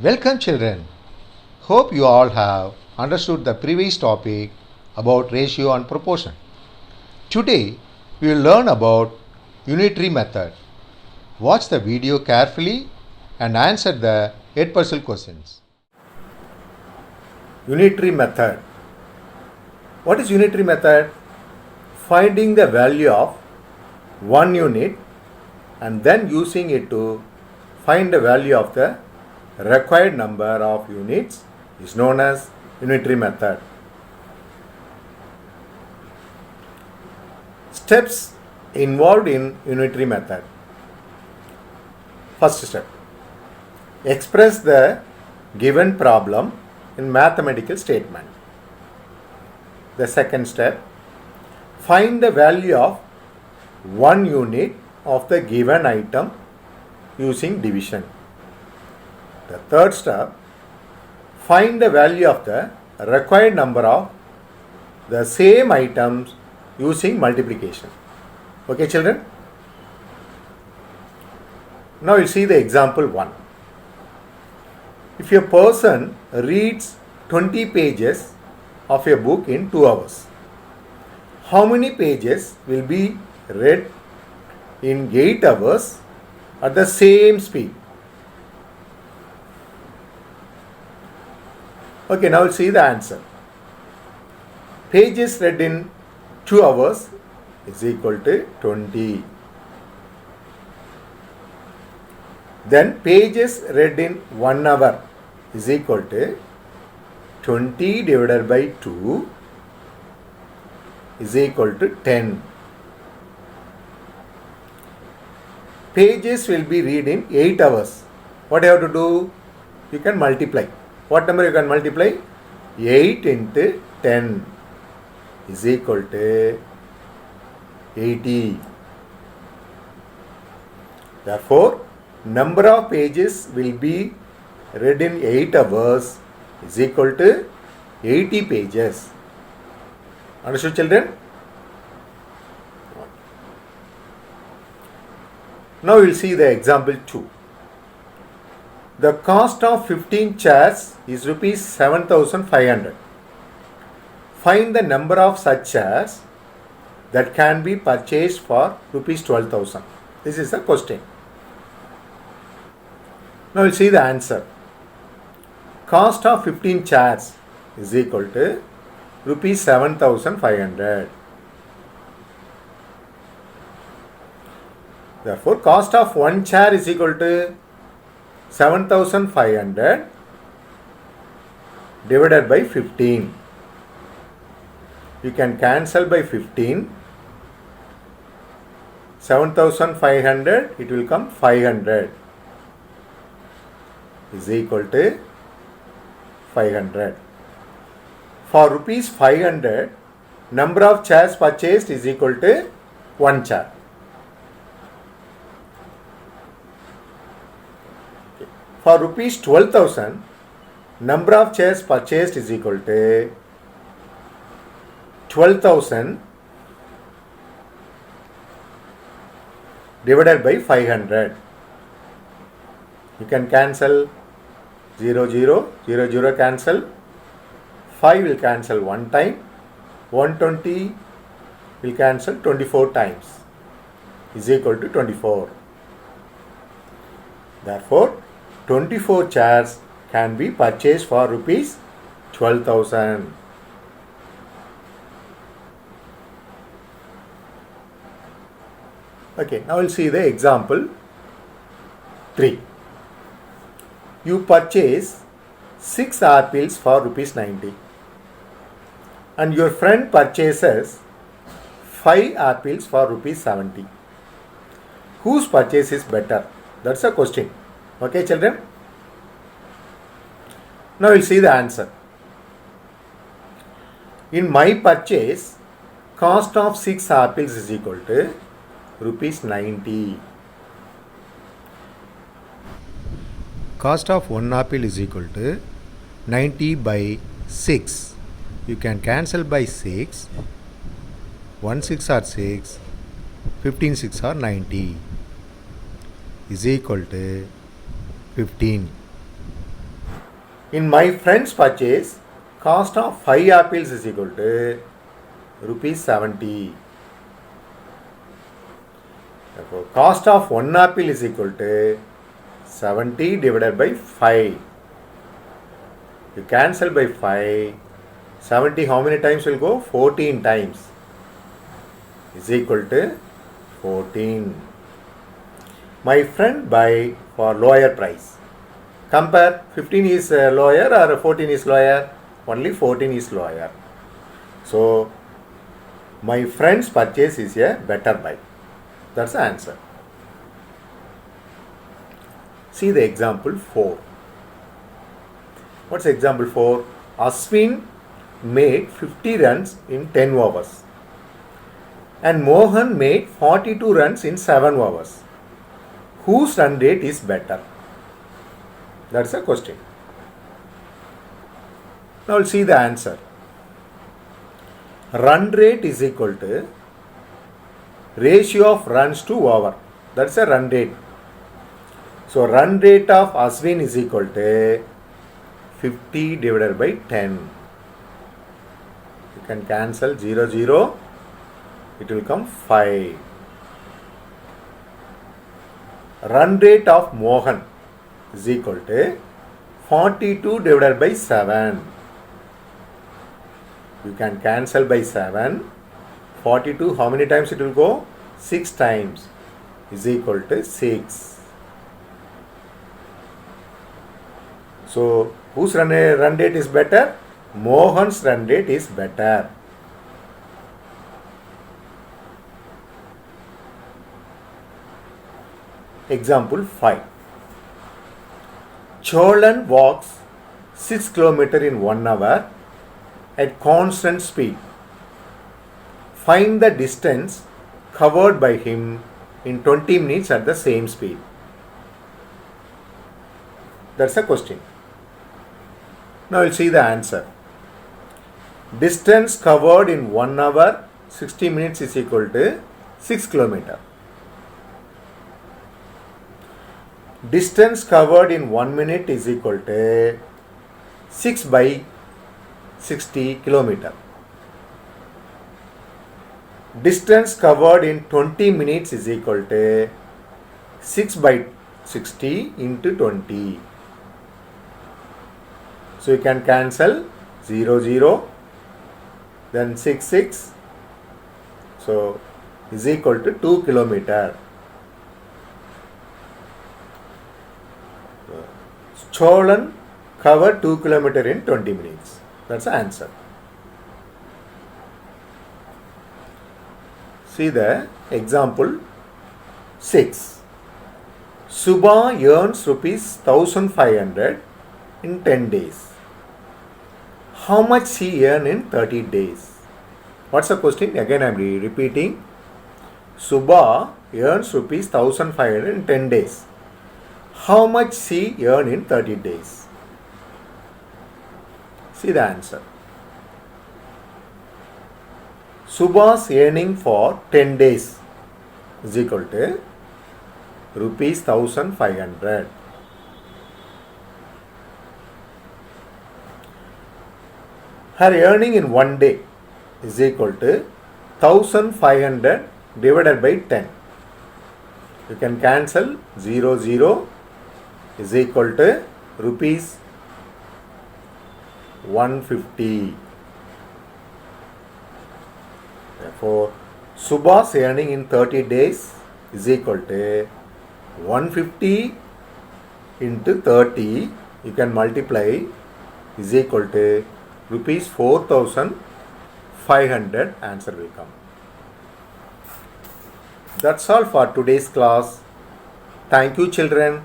Welcome children. Hope you all have understood the previous topic about ratio and proportion. Today we will learn about unitary method. Watch the video carefully and answer the 8 puzzle questions. Unitary method. What is unitary method? Finding the value of one unit and then using it to find the value of the required number of units is known as unitary method. Steps involved in unitary method. First step, express the given problem in mathematical statement. The second step, find the value of one unit of the given item using division. The third step, find the value of the required number of the same items using multiplication. Okay children? Now we'll see the example 1. If a person reads 20 pages of a book in 2 hours, how many pages will be read in 8 hours at the same speed? Okay, now we'll see the answer. Pages read in 2 hours is equal to 20. Then pages read in 1 hour is equal to 20 divided by 2 is equal to 10. Pages will be read in 8 hours. What you have to do? You can multiply. What number you can multiply? 8 into 10 is equal to 80. Therefore, number of pages will be read in 8 hours is equal to 80 pages. Understood children? Now we will see the example 2. The cost of 15 chairs is rupees 7,500. Find the number of such chairs that can be purchased for rupees 12,000. This is the question. Now we will see the answer. Cost of 15 chairs is equal to rupees 7,500. Therefore, cost of one chair is equal to 7,500 divided by 15. You can cancel by 15. 7,500, it will come 500 is equal to 500. For rupees 500, number of chairs purchased is equal to one chair. For rupees 12,000, number of chairs purchased is equal to 12,000 divided by 500. You can cancel 0, 0, 0, 0 cancel. 5 will cancel one time. 120 will cancel 24 times is equal to 24. Therefore, 24 chairs can be purchased for rupees 12,000. Okay, now we'll see the example 3. You purchase 6 apples for rupees 90 and your friend purchases 5 apples for rupees 70. Whose purchase is better? That's a question. Okay children? Now we'll see the answer. In my purchase, cost of 6 apples is equal to rupees 90. Cost of 1 apple is equal to 90 by 6. You can cancel by 6. 1 6 are 6. 15 6 are 90 is equal to 15. In my friend's purchase, cost of 5 apples is equal to rupees 70. Therefore, cost of 1 apple is equal to 70 divided by 5. You cancel by 5. 70 how many times will go? 14 times. Is equal to 14. My friend buy for lower price. Compare 15 is lower or 14 is lower? Only 14 is lower. So, my friend's purchase is a better buy. That's the answer. See the example 4. What's example 4? Ashwin made 50 runs in 10 overs and Mohan made 42 runs in 7 overs. Whose run rate is better? That's the question. Now we'll see the answer. Run rate is equal to ratio of runs to over. That's a run rate. So run rate of Ashwin is equal to 50 divided by 10. You can cancel 0, 0. It will come 5. Run rate of Mohan is equal to 42 divided by 7. You can cancel by 7. 42, how many times it will go? 6 times is equal to 6. So, whose run rate is better? Mohan's run rate is better. Example 5. Cholan walks 6 km in 1 hour at constant speed. Find the distance covered by him in 20 minutes at the same speed. That's a question. Now we'll see the answer. Distance covered in 1 hour 60 minutes is equal to 6 km. Distance covered in 1 minute is equal to 6 by 60 km. Distance covered in 20 minutes is equal to 6 by 60 into 20. So you can cancel 0, 0, then 6, 6. So is equal to 2 km. Cholan covered 2 km in 20 minutes. That's the answer. See the example 6. Subha earns rupees 1500 in 10 days. How much he earn in 30 days? What's the question? Again I am repeating. Subha earns rupees 1500 in 10 days. How much he earn in 30 days? See the answer. Subha's earning for 10 days is equal to rupees 1500. Her earning in 1 day is equal to 1500 divided by 10. You can cancel 0, 0 is equal to rupees 150. Therefore, Subha's earning in 30 days is equal to 150 into 30. You can multiply is equal to rupees 4500. Answer will come. That's all for today's class. Thank you, children.